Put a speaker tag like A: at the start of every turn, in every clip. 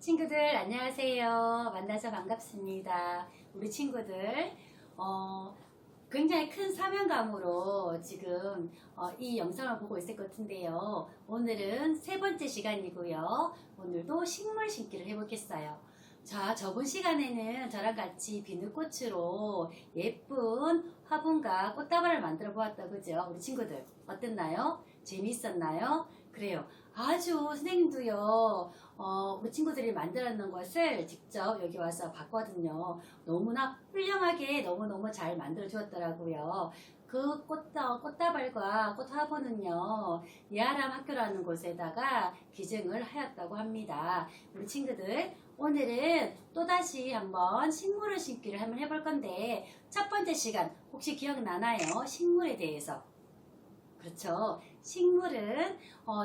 A: 친구들 안녕하세요. 만나서 반갑습니다. 우리 친구들 굉장히 큰 사명감으로 지금 이 영상을 보고 있을 것 같은데요. 오늘은 세 번째 시간이고요. 오늘도 식물 심기를 해보겠어요. 자, 저번 시간에는 저랑 같이 비누꽃으로 예쁜 화분과 꽃다발을 만들어 보았다, 그죠? 우리 친구들 어땠나요? 재미있었나요? 그래요. 아주 선생님도요, 우리 친구들이 만들어 놓은 것을 직접 여기 와서 봤거든요. 너무나 훌륭하게 너무너무 잘 만들어 주었더라고요. 그 꽃다발과 꽃화분은요, 예아람 학교라는 곳에다가 기증을 하였다고 합니다. 우리 친구들, 오늘은 또다시 한번 식물을 심기를 한번 해볼 건데, 첫 번째 시간, 혹시 기억나나요? 식물에 대해서. 그렇죠. 식물은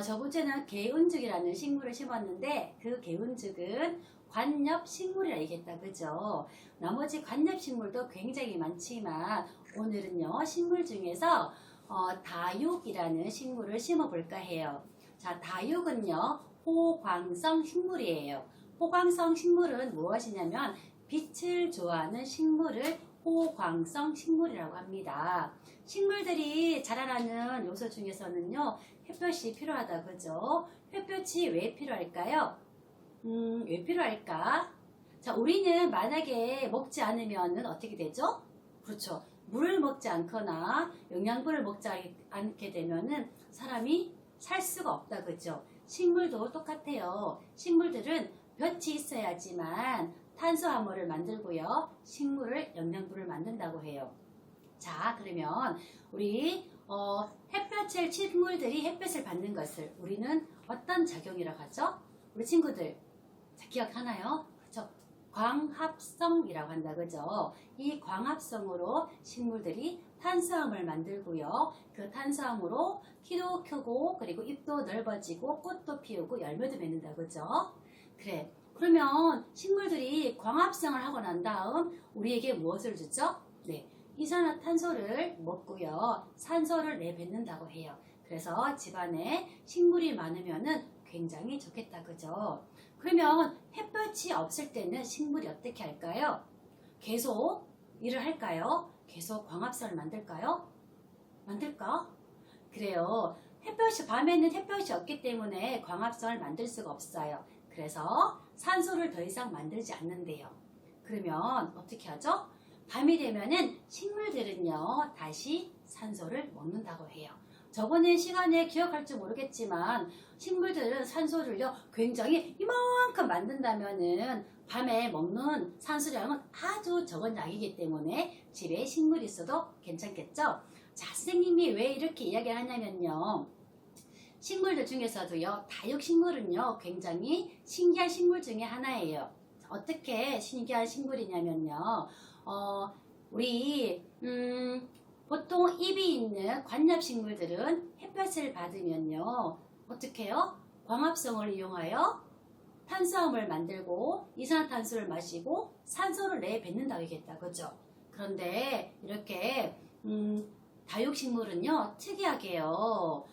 A: 저번주에는 개운죽이라는 식물을 심었는데 그 개운죽은 관엽식물이라 얘기했다, 그죠? 나머지 관엽식물도 굉장히 많지만 오늘은요 식물 중에서 다육이라는 식물을 심어볼까 해요. 자, 다육은요 호광성 식물이에요. 호광성 식물은 무엇이냐면 빛을 좋아하는 식물을 호광성 식물이라고 합니다. 식물들이 자라나는 요소 중에서는요 햇볕이 필요하다, 그죠? 햇볕이 왜 필요할까요? 왜 필요할까? 자, 우리는 만약에 먹지 않으면 어떻게 되죠? 그렇죠. 물을 먹지 않거나 영양분을 먹지 않게 되면은 사람이 살 수가 없다, 그죠? 식물도 똑같아요. 식물들은 볕이 있어야지만 탄수화물을 만들고요. 식물을 영양분을 만든다고 해요. 자, 그러면 우리 햇볕을 식물들이 햇볕을 받는 것을 우리는 어떤 작용이라고 하죠? 우리 친구들 자, 기억하나요? 그렇죠? 광합성이라고 한다, 그죠? 이 광합성으로 식물들이 탄수화물을 만들고요. 그 탄수화물로 키도 크고 그리고 잎도 넓어지고 꽃도 피우고 열매도 맺는다, 그죠? 그래. 그러면 식물들이 광합성을 하고 난 다음 우리에게 무엇을 주죠? 네. 이산화탄소를 먹고요. 산소를 내뱉는다고 해요. 그래서 집안에 식물이 많으면은 굉장히 좋겠다, 그죠? 그러면 햇볕이 없을 때는 식물이 어떻게 할까요? 계속 일을 할까요? 계속 광합성을 만들까요? 만들까? 그래요. 밤에는 햇볕이 없기 때문에 광합성을 만들 수가 없어요. 그래서 산소를 더 이상 만들지 않는데요. 그러면 어떻게 하죠? 밤이 되면은 식물들은요, 다시 산소를 먹는다고 해요. 저번에 시간에 기억할지 모르겠지만, 식물들은 산소를요, 굉장히 이만큼 만든다면은, 밤에 먹는 산소량은 아주 적은 양이기 때문에 집에 식물이 있어도 괜찮겠죠? 자, 선생님이 왜 이렇게 이야기를 하냐면요. 식물들 중에서도요, 다육식물은요, 굉장히 신기한 식물 중에 하나예요. 어떻게 신기한 식물이냐면요, 우리, 보통 잎이 있는 관엽식물들은 햇볕을 받으면요, 어떻게 해요? 광합성을 이용하여 탄수화물을 만들고 이산화탄소를 마시고 산소를 내뱉는다고 얘기했다, 그죠? 그런데 이렇게, 다육식물은요, 특이하게요,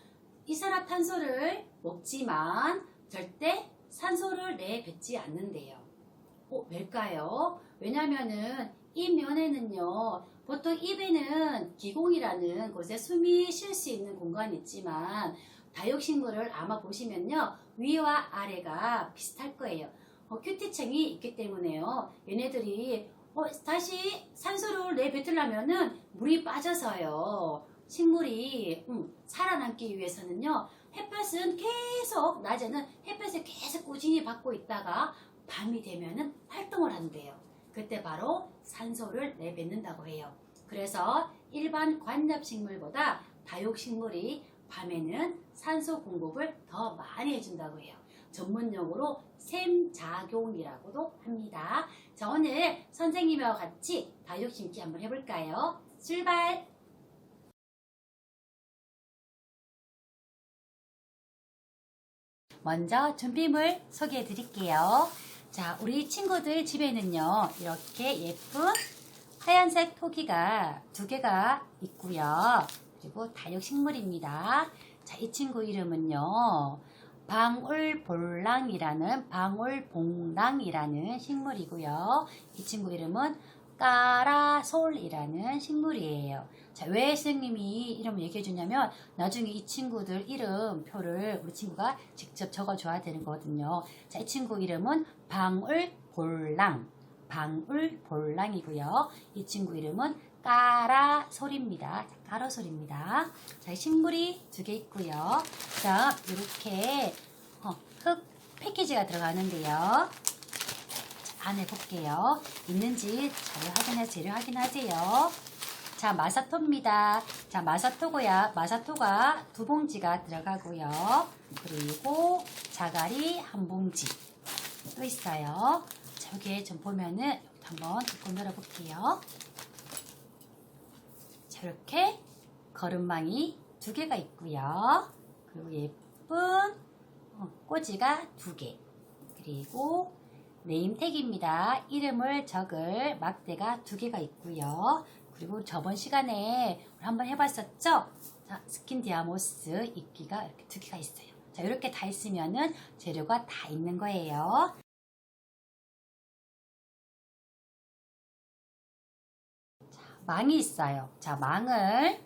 A: 이산화탄소를 먹지만 절대 산소를 내뱉지 않는데요. 왜일까요? 왜냐면은 잎면에는요, 보통 잎에는 기공이라는 곳에 숨이 쉴 수 있는 공간이 있지만 다육식물을 아마 보시면요, 위와 아래가 비슷할 거예요. 큐티층이 있기 때문에요. 얘네들이 다시 산소를 내뱉으려면은 물이 빠져서요. 식물이 살아남기 위해서는요, 햇볕은 계속, 낮에는 햇볕을 계속 꾸준히 받고 있다가 밤이 되면은 활동을 한대요. 그때 바로 산소를 내뱉는다고 해요. 그래서 일반 관엽식물보다 다육식물이 밤에는 산소 공급을 더 많이 해준다고 해요. 전문용어로 샘작용이라고도 합니다. 자, 오늘 선생님과 같이 다육 심기 한번 해볼까요? 출발! 먼저 준비물 소개해 드릴게요. 자, 우리 친구들 집에는요, 이렇게 예쁜 하얀색 토기가 2개가 있고요. 그리고 다육식물입니다. 자, 이 친구 이름은요, 방울봉랑이라는 식물이고요. 이 친구 이름은 까라솔이라는 식물이에요. 자, 왜 선생님이 이름을 얘기해 주냐면 나중에 이 친구들 이름표를 우리 친구가 직접 적어줘야 되는 거거든요. 자, 이 친구 이름은 방울볼랑이고요. 이 친구 이름은 까라솔입니다. 까라솔입니다. 자, 식물이 2개 있고요. 자, 이렇게 흙 패키지가 들어가는데요. 자, 안에 볼게요. 있는지 재료 확인하세요. 자, 마사토입니다. 자, 마사토가 2봉지가 들어가고요. 그리고 자갈이 1봉지 또 있어요. 자, 여기에 좀 보면은 여기 한번 뚜껑 열어볼게요. 자, 이렇게 거름망이 2개가 있고요. 그리고 예쁜 꼬지가 2개. 그리고 네임택입니다. 이름을 적을 막대가 2개가 있고요. 그리고 저번 시간에 우리 한번 해봤었죠? 자, 스킨디아모스 이끼가 이렇게 2개가 있어요. 자, 이렇게 다 있으면은 재료가 다 있는 거예요. 자, 망이 있어요. 자, 망을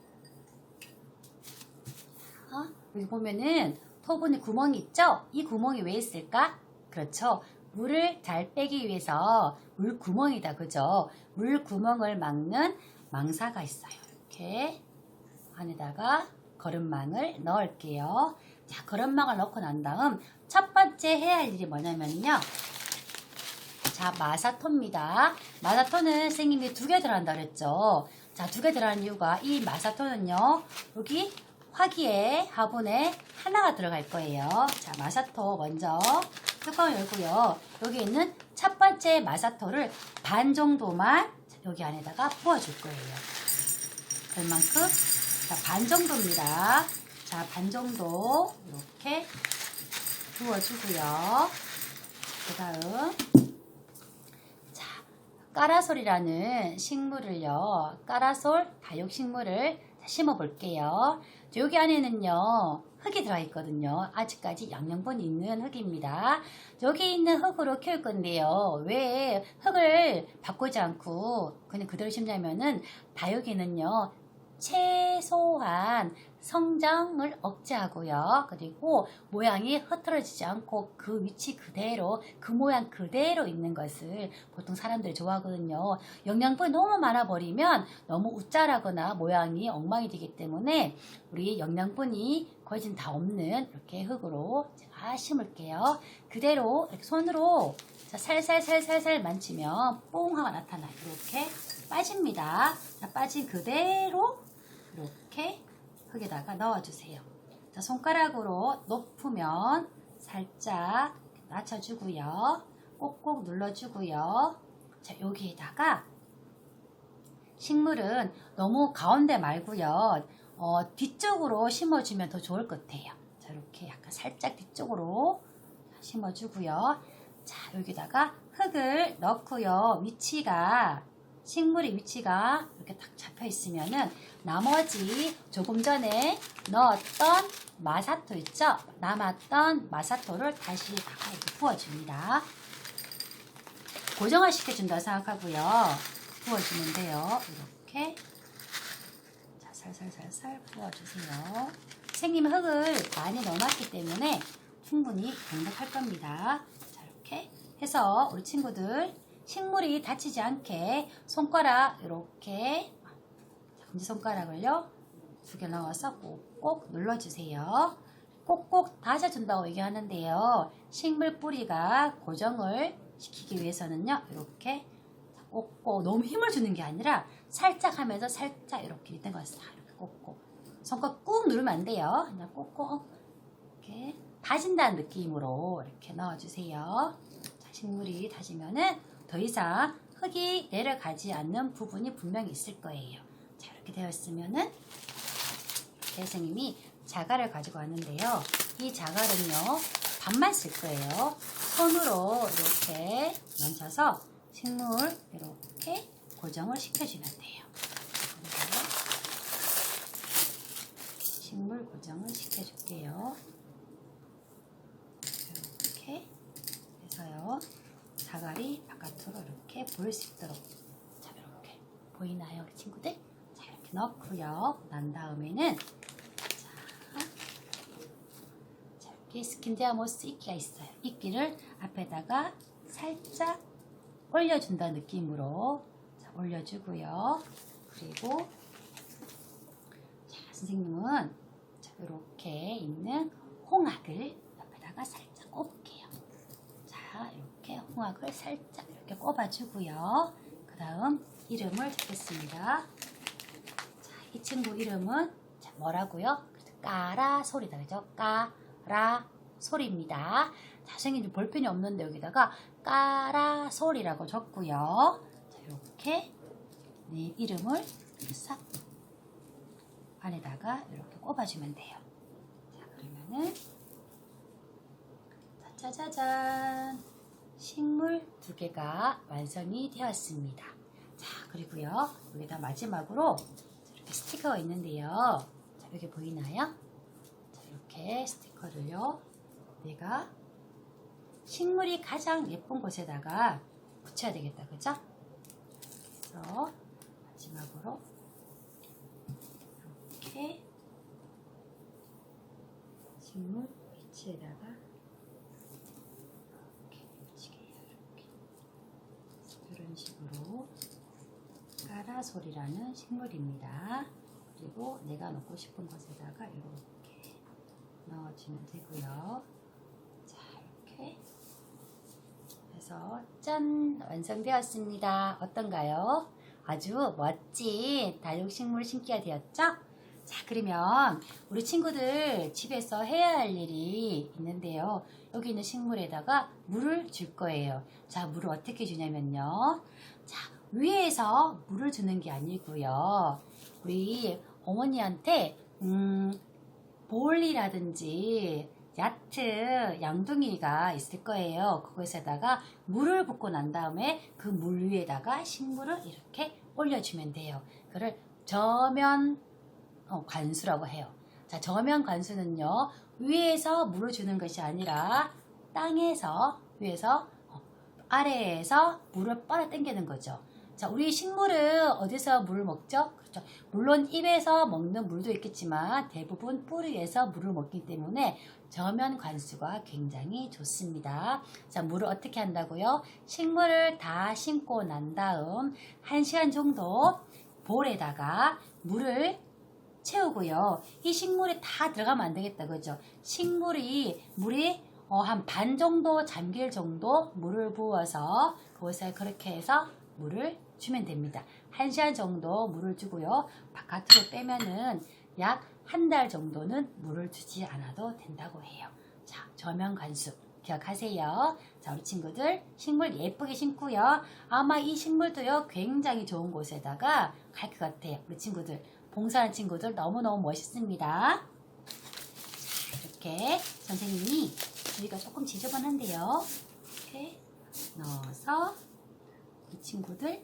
A: 여기 보면은 토분에 구멍이 있죠? 이 구멍이 왜 있을까? 그렇죠. 물을 잘 빼기 위해서 물 구멍이다. 그죠? 물 구멍을 막는 망사가 있어요. 이렇게 안에다가 거름망을 넣을게요. 자, 거름망을 넣고 난 다음 첫 번째 해야 할 일이 뭐냐면요. 자, 마사토입니다. 마사토는 선생님이 2개 들어간다 그랬죠. 자, 2개 들어가는 이유가 이 마사토는요. 여기 화기에 화분에 하나가 들어갈 거예요. 자, 마사토 먼저 뚜껑을 열고요. 여기 있는 첫 번째 마사토를 반 정도만 여기 안에다가 부어줄 거예요. 그만큼 자, 반 정도입니다. 자, 반 정도 이렇게 부어주고요. 그 다음 자, 까라솔이라는 식물을요. 까라솔 다육식물을 심어 볼게요. 여기 안에는요. 흙이 들어있거든요. 아직까지 영양분이 있는 흙입니다. 여기 있는 흙으로 키울 건데요. 왜 흙을 바꾸지 않고 그냥 그대로 심냐면은 다육이는요. 최소한 성장을 억제하고요. 그리고 모양이 흐트러지지 않고 그 위치 그대로, 그 모양 그대로 있는 것을 보통 사람들이 좋아하거든요. 영양분이 너무 많아버리면 너무 우짜라거나 모양이 엉망이 되기 때문에 우리 영양분이 거의 다 없는 이렇게 흙으로 제가 심을게요. 그대로 이렇게 손으로 살살살살살 만지면 뽕 하고 나타나요. 이렇게 빠집니다. 빠진 그대로 이렇게 흙에다가 넣어주세요. 자, 손가락으로 높으면 살짝 낮춰주고요. 꼭꼭 눌러주고요. 자, 여기에다가 식물은 너무 가운데 말고요. 뒤쪽으로 심어주면 더 좋을 것 같아요. 자, 이렇게 약간 살짝 뒤쪽으로 심어주고요. 자, 여기다가 흙을 넣고요. 식물의 위치가 이렇게 딱 잡혀 있으면은 나머지 조금 전에 넣었던 마사토 있죠? 남았던 마사토를 다시 이렇게 부어줍니다. 고정을 시켜준다고 생각하고요. 부어주면 돼요. 이렇게. 자, 살살살살 부어주세요. 선생님은 흙을 많이 넣어놨기 때문에 충분히 강력할 겁니다. 자, 이렇게 해서 우리 친구들 식물이 다치지 않게 손가락 이렇게 검지손가락을요 2개 넣어서 꼭꼭 눌러주세요. 꼭꼭 다져준다고 얘기하는데요. 식물 뿌리가 고정을 시키기 위해서는요. 이렇게 꼭꼭 너무 힘을 주는 게 아니라 살짝 하면서 살짝 이렇게 있는 것을 이렇게 꼭꼭 손가락 꾹 누르면 안 돼요. 그냥 꼭꼭 이렇게 다진다는 느낌으로 이렇게 넣어주세요. 자, 식물이 다지면은 더 이상 흙이 내려가지 않는 부분이 분명히 있을 거예요. 자, 이렇게 되어 있으면은 선생님이 자갈을 가지고 왔는데요. 이 자갈은요, 반만 쓸 거예요. 손으로 이렇게 만져서 식물 이렇게 고정을 시켜주면 돼요. 식물 고정을 시켜줄게요. 사과리 바깥으로 이렇게 보일 수 있도록 자 이렇게 보이나요 우리 친구들? 자 이렇게 넣고요. 난 다음에는 자 이렇게 스킨디아모스 이끼가 있어요. 이끼를 앞에다가 살짝 올려준다는 느낌으로 자, 올려주고요. 그리고 자 선생님은 자 이렇게 있는 홍학을 옆에다가 살짝 꼽을게요. 자 이렇게 홍학을 살짝 이렇게 꼽아주고요. 그 다음 이름을 적겠습니다. 자, 이 친구 이름은 자, 뭐라고요? 까라 소리다 그죠? 까라 소리입니다. 자, 선생님 볼펜이 없는데 여기다가 까라 소리라고 적고요. 자, 이렇게 네 이름을 싹 안에다가 이렇게 꼽아주면 돼요. 자, 그러면은 짜자잔 식물 2개가 완성이 되었습니다. 자, 그리고요 여기다 마지막으로 이렇게 스티커가 있는데요. 자, 여기 보이나요? 자, 이렇게 스티커를요 내가 식물이 가장 예쁜 곳에다가 붙여야 되겠다, 그죠? 그래서 마지막으로 이렇게 식물 위치에다가 이렇게 붙이게요. 이런 식으로 까라솔이라는 식물입니다. 그리고 내가 넣고 싶은 곳에다가 이렇게 넣어주면 되고요. 자, 이렇게 해서 짠! 완성되었습니다. 어떤가요? 아주 멋진 다육식물 심기가 되었죠? 자, 그러면 우리 친구들 집에서 해야 할 일이 있는데요. 여기 있는 식물에다가 물을 줄 거예요. 자, 물을 어떻게 주냐면요. 자, 위에서 물을 주는 게 아니고요. 우리 어머니한테 볼이라든지 야트, 양동이가 있을 거예요. 그것에다가 물을 붓고 난 다음에 그 물 위에다가 식물을 이렇게 올려주면 돼요. 그걸 저면 관수라고 해요. 자, 저면 관수는요, 위에서 물을 주는 것이 아니라 땅에서, 위에서, 아래에서 물을 빨아 당기는 거죠. 자, 우리 식물은 어디서 물을 먹죠? 그렇죠. 물론 입에서 먹는 물도 있겠지만 대부분 뿌리에서 물을 먹기 때문에 저면 관수가 굉장히 좋습니다. 자, 물을 어떻게 한다고요? 식물을 다 심고 난 다음 1시간 정도 볼에다가 물을 채우고요. 이 식물에 다 들어가면 안 되겠다, 그죠? 물이 한 반 정도 잠길 정도 물을 부어서 그것에 그렇게 해서 물을 주면 됩니다. 1시간 정도 물을 주고요. 바깥으로 빼면은 약 한 달 정도는 물을 주지 않아도 된다고 해요. 자, 저면 관수 기억하세요. 자, 우리 친구들 식물 예쁘게 심고요. 아마 이 식물도요 굉장히 좋은 곳에다가 갈 것 같아요. 우리 친구들 봉사하는 친구들 너무너무 멋있습니다. 자, 이렇게 선생님이 여기가 조금 지저분한데요. 이렇게 넣어서 이 친구들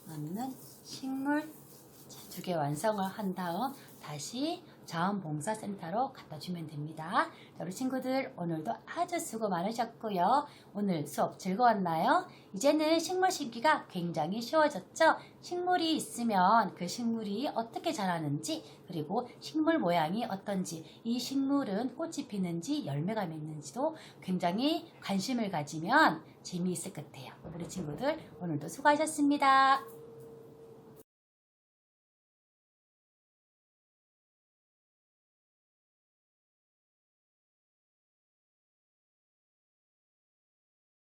A: 넣는 식물 2개 완성을 한 다음 다시 자원봉사센터로 갖다 주면 됩니다. 자, 우리 친구들 오늘도 아주 수고 많으셨고요. 오늘 수업 즐거웠나요? 이제는 식물 심기가 굉장히 쉬워졌죠? 식물이 있으면 그 식물이 어떻게 자라는지 그리고 식물 모양이 어떤지 이 식물은 꽃이 피는지 열매가 맺는지도 굉장히 관심을 가지면 재미있을 것 같아요. 우리 친구들 오늘도 수고하셨습니다.